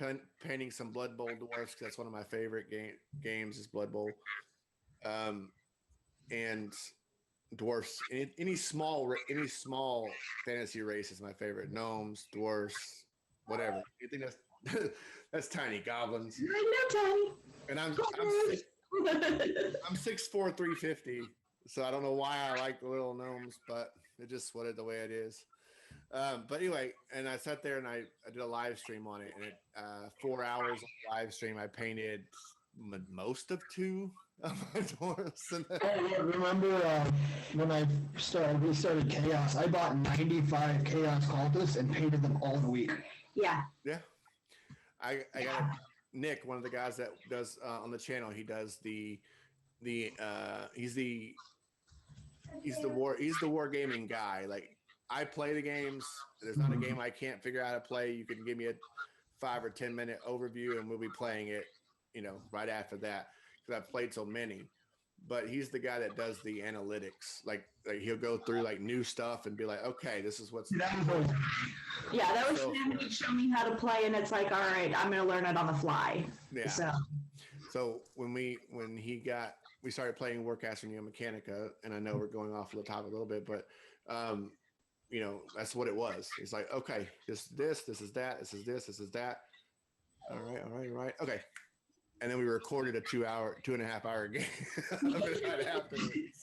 painting some Blood Bowl dwarfs, because that's one of my favorite games is Blood Bowl. And dwarfs, any small fantasy race is my favorite. Gnomes, dwarfs, whatever. You think that's tiny goblins. I know, Tiny. And I'm 6'4", 350. So I don't know why I like the little gnomes, but it's just the way it is. But anyway, and I sat there and I did a live stream on it, and 4 hours of live stream, I painted most of 2 of my dwarfs. I remember when we started Chaos, I bought 95 Chaos cultists and painted them all in a week. Yeah. Yeah. I got Nick, one of the guys that does on the channel. He does he's the wargaming guy. Like, I play the games. There's not a game I can't figure out how to play. You can give me a 5 or 10 minute overview, and we'll be playing it, right after that, because I've played so many. But he's the guy that does the analytics. Like he'll go through new stuff and be like, okay, this is what's. Yeah, that was him. He'd show me how to play, and it's like, all right, I'm going to learn it on the fly. Yeah. So when we started playing Warcaster Neo Mechanica, and I know we're going off the topic a little bit, but that's what it was. It's like, okay, this is that, this is that. All right. Okay. And then we recorded a 2.5 hour game.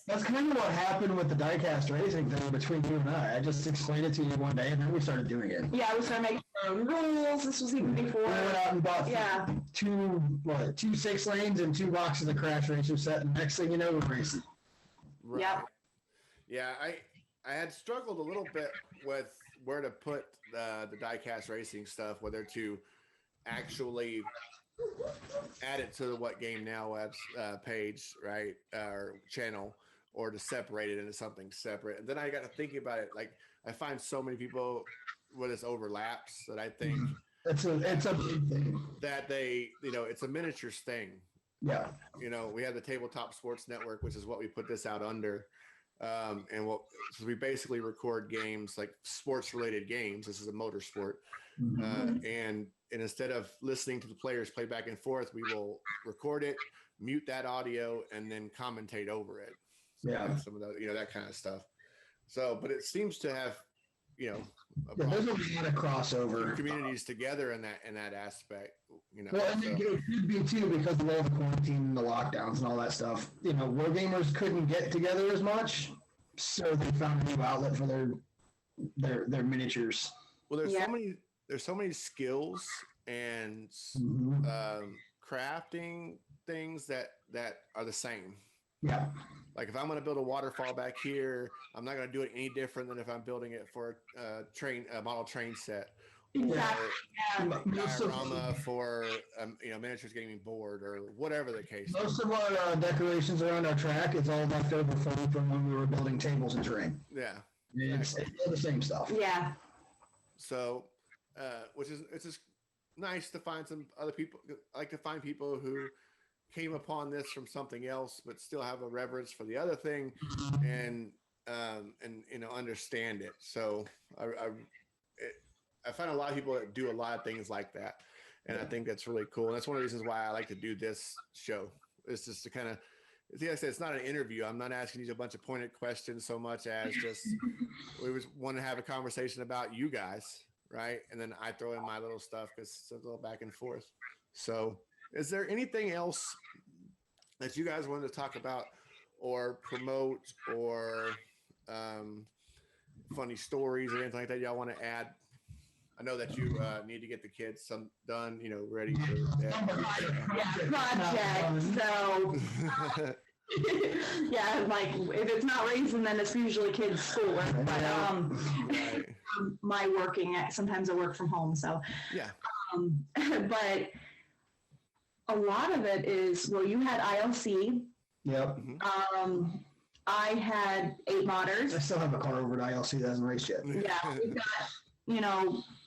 That's kind of what happened with the diecast racing thing between you and I. I just explained it to you one day, and then we started doing it. Yeah, we started making our own rules. This was even before. We went out and bought two 6 lanes and 2 boxes of Crash Racer set, and next thing you know, we're racing. Right. Yep. Yeah, I had struggled a little bit with where to put the diecast racing stuff, whether to actually add it to the What Game Now page, right, or channel, or to separate it into something separate. And then I got to thinking about it. Like, I find so many people where this overlaps that I think it's a big thing that it's a miniatures thing. Yeah. We have the Tabletop Sports Network, which is what we put this out under. So we basically record games, like sports related games. This is a motorsport. And instead of listening to the players play back and forth, we will record it, mute that audio, and then commentate over it. So some of the, that kind of stuff. So, but it seems to have, there's a lot of crossover communities together in that aspect. Well, and it could be too because of all the quarantine and the lockdowns and all that stuff. War gamers couldn't get together as much, so they found a new outlet for their miniatures. Well, there's so many skills and crafting things that are the same. Yeah. Like if I'm going to build a waterfall back here, I'm not going to do it any different than if I'm building it for a model train set. Exactly. Diorama for miniatures gaming board or whatever the case. Most of our decorations around our track is all left over from when we were building tables and terrain. Yeah. It's all the same stuff. Yeah. So, it's just nice to find some other people. I like to find people who came upon this from something else, but still have a reverence for the other thing and understand it. So I find a lot of people that do a lot of things like that. And I think that's really cool. And that's one of the reasons why I like to do this show. It's just to kind of, like I said, it's not an interview. I'm not asking you a bunch of pointed questions so much as just, we want to have a conversation about you guys, right? And then I throw in my little stuff because it's a little back and forth. So is there anything else that you guys wanted to talk about or promote or funny stories or anything like that y'all want to add? I know that you need to get the kids some done, ready for project. So yeah, like if it's not racing, then it's usually kids' schoolwork. But my working, sometimes I work from home, so yeah. But a lot of it is, well, you had ILC. Yep. I had 8 modders. I still have a car over at ILC that hasn't raced yet. Yeah, we've got,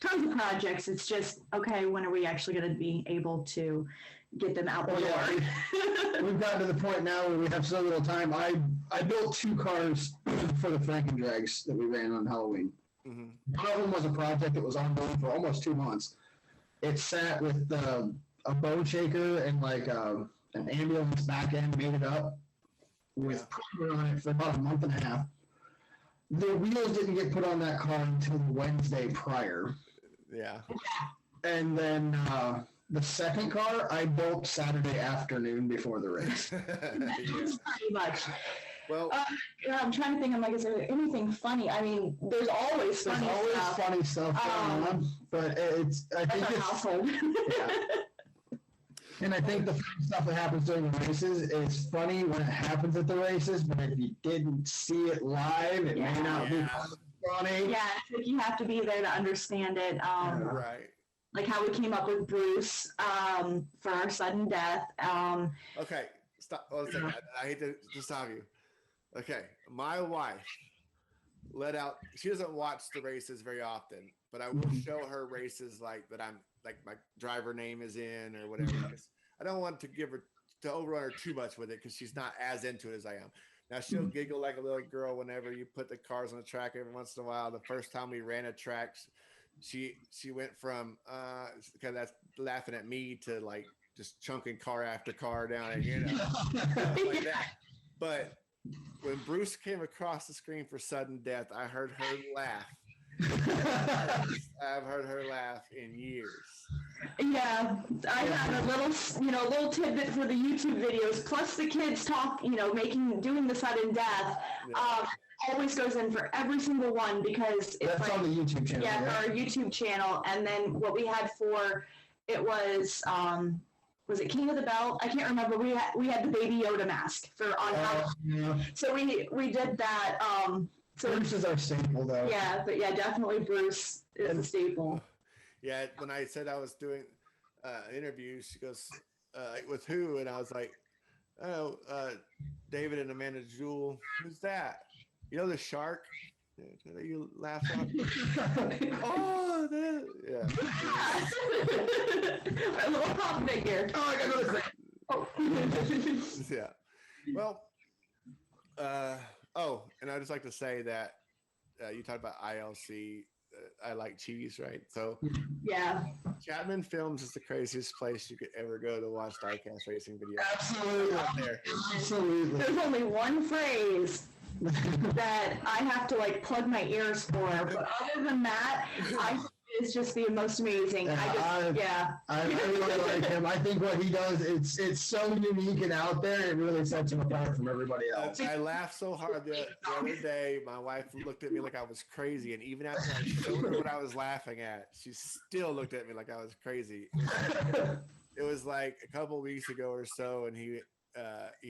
tons of projects. It's just, okay, when are we actually going to be able to get them out the door? We've gotten to the point now where we have so little time. I built 2 cars for the Frankendrags that we ran on Halloween. Mm-hmm. One of them was a project that was ongoing for almost 2 months. It sat with a bone shaker and like an ambulance back end made it up with primer on it for about a month and a half. The wheels didn't get put on that car until the Wednesday prior. Yeah. And then the second car I built Saturday afternoon before the race. Pretty much. Well, I'm trying to think. I'm like, is there anything funny? I mean, there's always funny stuff going on, but I think it's household. Yeah. And I think the stuff that happens during the races is funny when it happens at the races, but if you didn't see it live, it may not be funny. Yeah, it's like you have to be there to understand it. Right. Like how we came up with Bruce for our sudden death. Okay, stop. One second. I hate to stop you. Okay, my wife let out. She doesn't watch the races very often, but I will show her races like that. I'm like my driver name is in or whatever. I don't want to overrun her too much with it because she's not as into it as I am. Now she'll giggle like a little girl whenever you put the cars on the track every once in a while. The first time we ran a track, she went from kind of laughing at me to like just chunking car after car down and like that. But when Bruce came across the screen for sudden death, I heard her laugh. I've heard her laugh in years. Yeah, I have a little tidbit for the YouTube videos. Plus the kids talk, doing the sudden death. Always goes in for every single one because it's that's on the YouTube channel. Yeah, for our YouTube channel. And then what we had for it was it King of the Belt? I can't remember. We had the Baby Yoda mask for on Halloween. So we did that. So Bruce is our staple, though. Yeah, but yeah, definitely Bruce is a staple. Yeah, when I said I was doing an interview, she goes, with who? And I was like, oh, David and Amanda Jewell. Who's that? You know the shark? You laugh at? Oh, yeah. A little pop figure. Oh, I got another crap. Oh. Yeah. Well, and I'd just like to say that you talked about ILC. I like cheese, right? So yeah, Chapman Films is the craziest place you could ever go to watch diecast racing videos. Absolutely. There. Absolutely. There's only one phrase that I have to like plug my ears for. But other than that, it's just the most amazing. I really like him. I think what he does, it's so unique and out there. It really sets him apart from everybody else. I laughed so hard the other day. My wife looked at me like I was crazy, and even after I showed her what I was laughing at, she still looked at me like I was crazy. It was like a couple weeks ago or so, and he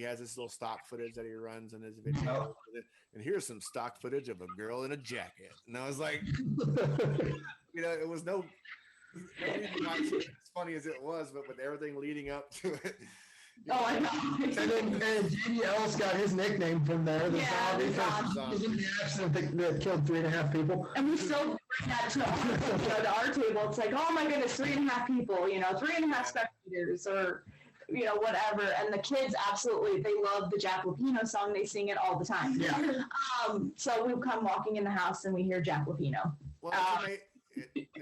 has this little stock footage that he runs in his video, and here's some stock footage of a girl in a jacket, and I was like, it was no reason why it's funny as it was, but with everything leading up to it. I know. And then JDL's got his nickname from there. The zombie. He's in the accident that killed 3.5 people. And we still bring that to our table. It's like, oh my goodness, 3.5 people, 3.5 spectators, or whatever. And the kids absolutely, they love the Jack Lupino song. They sing it all the time. Yeah. So we come walking in the house and we hear Jack Lupino. Well,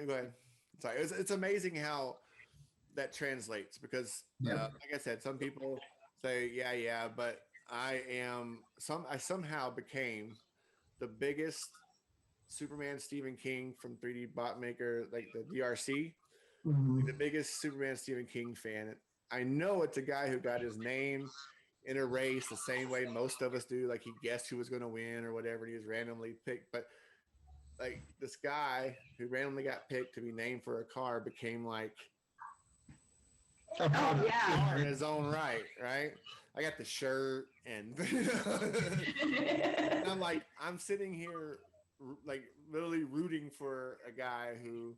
go ahead. Sorry, it's amazing how that translates, because like I said, some people say but I somehow became the biggest Superman Stephen King from 3D Bot Maker, like the DRC, the biggest Superman Stephen King fan. I know it's a guy who got his name in a race the same way most of us do, like he guessed who was going to win or whatever, and he was randomly picked. But like this guy who randomly got picked to be named for a car became like in his own right. I got the shirt and, and I'm like, I'm sitting here like literally rooting for a guy who,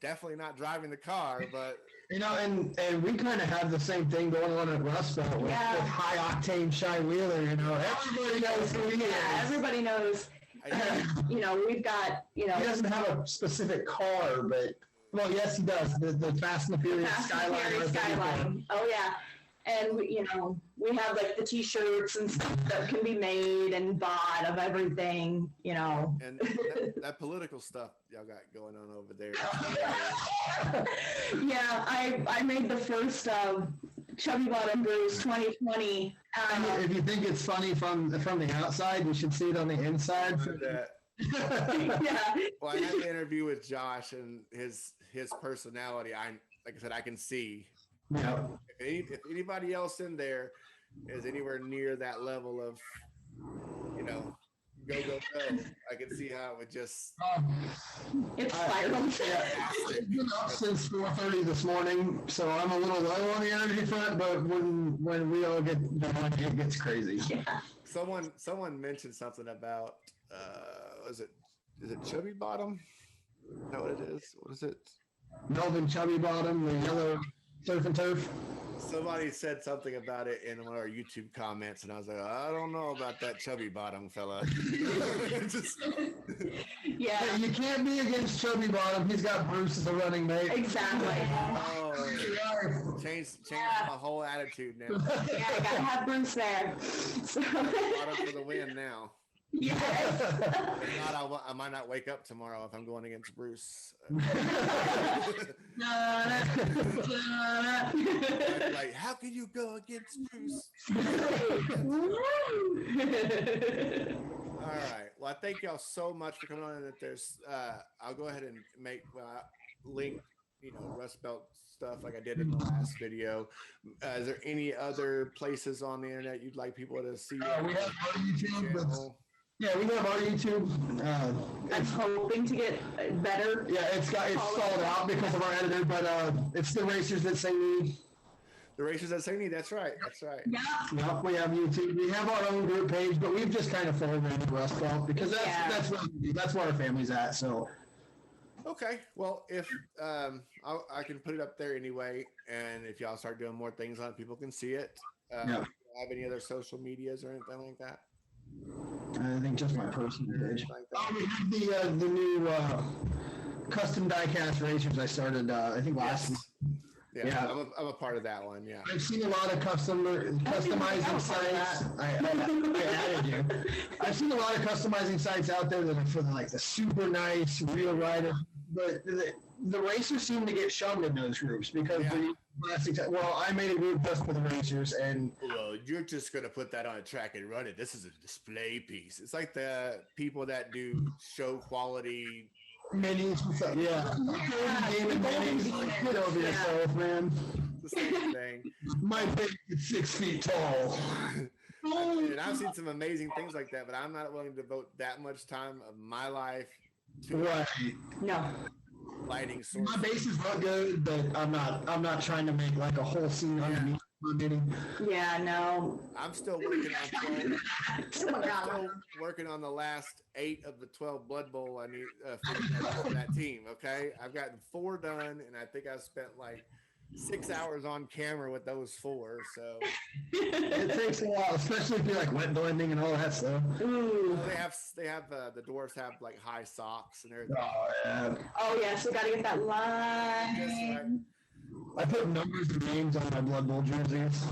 definitely not driving the car, but and we kind of have the same thing going on at Rustbelt with high octane Shy Wheeler. Everybody knows who he is. Everybody knows. We've got He doesn't have a specific car, but well, yes, he does. The Fast and the Furious Skyline. Oh yeah, and we have like the T-shirts and stuff that can be made and bought of everything. And that political stuff y'all got going on over there. Yeah, I made the first Chubby Bottom Brews 2020. If you think it's funny from the outside, you should see it on the inside. Well, I had the interview with Josh, and his personality, like I said, I can see. Yeah. If anybody else in there is anywhere near that level of, go, I can see how it would just. It's spiraled. I've been up since 4:30 this morning, so I'm a little low on the energy front. But when we all get going, it gets crazy. Yeah. Someone mentioned something about. Is it Chubby Bottom? Is that what it is? What is it? Melvin Chubby Bottom, the yellow surf and turf. Somebody said something about it in one of our YouTube comments, and I was like, I don't know about that Chubby Bottom fella. Yeah. You can't be against Chubby Bottom. He's got Bruce as a running mate. Exactly. Oh, change my whole attitude now. Yeah, I gotta have Bruce there. So. Bottom for the win now. Yes. If not, I might not wake up tomorrow if I'm going against Bruce. Like, how can you go against Bruce? All right. Well, I thank y'all so much for coming on. And if there's, I'll go ahead and link, Rustbelt stuff like I did in the last video. Is there any other places on the internet you'd like people to see? We have our YouTube. Yeah, we have our YouTube. I'm hoping to get better. Yeah, it's stalled out because of our editor, but it's the Racers That Say Me. The Racers That Say Me, that's right. Yeah. Yep, we have YouTube. We have our own group page, but we've just kind of folded into Rustbelt because that's where our family's at. So. Okay, well, if I can put it up there anyway, and if y'all start doing more things on it, people can see it. Do you have any other social medias or anything like that? I think just my personal page. We have the new custom diecast racers I started, I think last month. Yeah. I'm a part of that one. Yeah, I've seen a lot of customizing sites. I added you. I've seen a lot of customizing sites out there that are for like the super nice real rider, but the racers seem to get shunned in those groups because Well, I made a group just for the racers, and Well, you're just gonna put that on a track and run it. This is a display piece. It's like the people that do show quality. minis and stuff. Yeah. Gaming minis. Like, get over yourself, man. The same thing. My baby is 6 feet tall. And I've seen some amazing things like that, but I'm not willing to devote that much time of my life to Right. No. lighting sources. My bases look good, but I'm not trying to make like a whole scene underneath my mini. Yeah, no. I'm still working on 12. Oh my God. Still working on the last 8 of the 12 Blood Bowl I need for that team. Okay, I've gotten 4 done, and I think I've spent like 6 hours on camera with those 4. So It takes a while, especially if you like wet blending and all that stuff. Ooh. they have the dwarves have like high socks and everything. Oh yeah. Oh yeah, so gotta get that Just line. I put numbers and names on my Blood Bowl jerseys.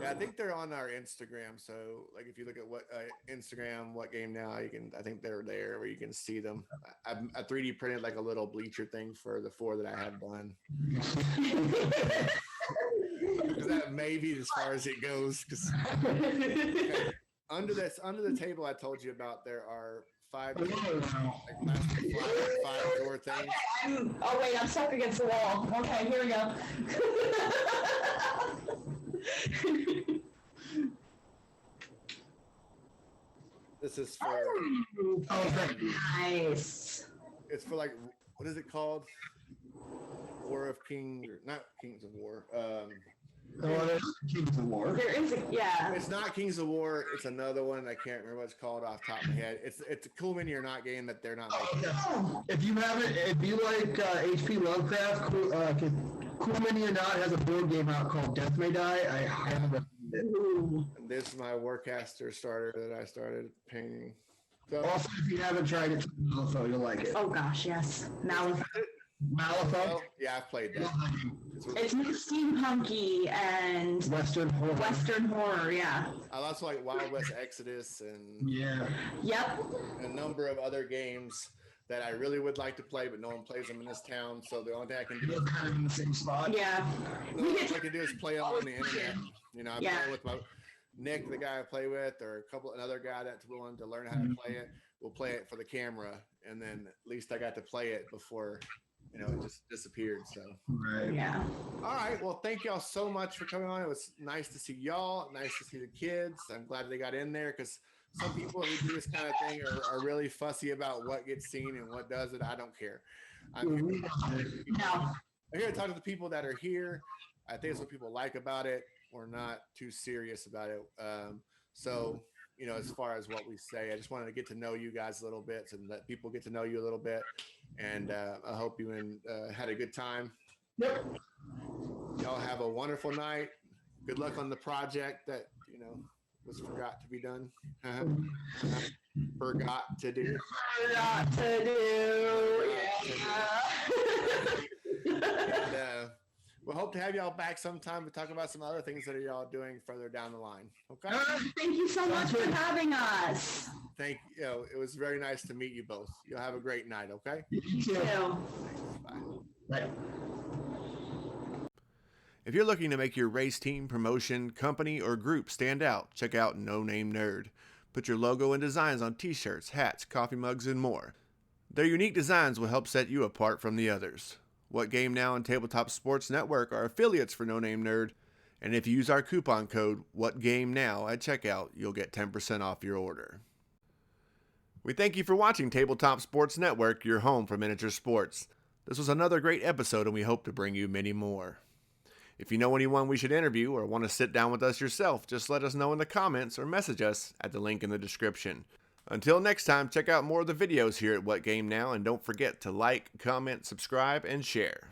Yeah, I think they're on our Instagram. So, like, if you look at what Instagram, what game now, I think they're there where you can see them. I 3D printed like a little bleacher thing for the 4 that I have done. Because that may be as far as it goes. Because under the table I told you about, there are 5 door things. Oh wait, I'm stuck against the wall. Okay, here we go. This is for. Nice. It's for like, what is it called? War of Kings, or not Kings of War. Kings of War. There is a It's not Kings of War. It's another one. I can't remember what it's called off the top of my head. It's a cool mini or not game that they're not making. If you haven't, if you like HP Lovecraft, Cool Mini or Not has a board game out called Death May Die. I highly recommend it. And this is my Warcaster starter that I started painting. So, Also, if you haven't tried it, Malifaux, you'll like it. Oh gosh, yes. Malifaux. Malifaux? yeah, I've played that. It's more steampunky and Western horror. Western horror, yeah. I also like Wild West Exodus and Yeah. Yep. a number of other games that I really would like to play, but no one plays them in this town. So the only thing I can do You're kind of in the same spot. Yeah. the only thing I can do is play them on the internet. You know, I'm Yeah. playing with my Nick, the guy I play with, or another guy that's willing to learn how to play it. We'll play it for the camera, and then at least I got to play it before, it just disappeared. So, Right. Yeah. all right. Well, thank y'all so much for coming on. It was nice to see y'all. Nice to see the kids. I'm glad they got in there because some people who do this kind of thing are really fussy about what gets seen and what doesn't. I don't care. I'm here No. to talk to the people that are here. I think it's what people like about it. We're not too serious about it. So, as far as what we say, I just wanted to get to know you guys a little bit and let people get to know you a little bit. And I hope you had a good time. Yep. Y'all have a wonderful night. Good luck on the project that, was forgot to be done. Forgot to do. Forgot to do. Yeah. And, we'll hope to have y'all back sometime to talk about some other things that y'all doing further down the line. Okay. Thank you so much for having us. Thank you. It was very nice to meet you both. You'll have a great night. Okay. You too. Thanks. Bye. Right. If you're looking to make your race team, promotion, company, or group stand out, check out No Name Nerd. Put your logo and designs on t-shirts, hats, coffee mugs, and more. Their unique designs will help set you apart from the others. What Game Now and Tabletop Sports Network are affiliates for No Name Nerd, and if you use our coupon code WhatGameNow at checkout, you'll get 10% off your order. We thank you for watching Tabletop Sports Network, your home for miniature sports. This was another great episode, and we hope to bring you many more. If you know anyone we should interview or want to sit down with us yourself, just let us know in the comments or message us at the link in the description. Until next time, check out more of the videos here at What Game Now, and don't forget to like, comment, subscribe, and share.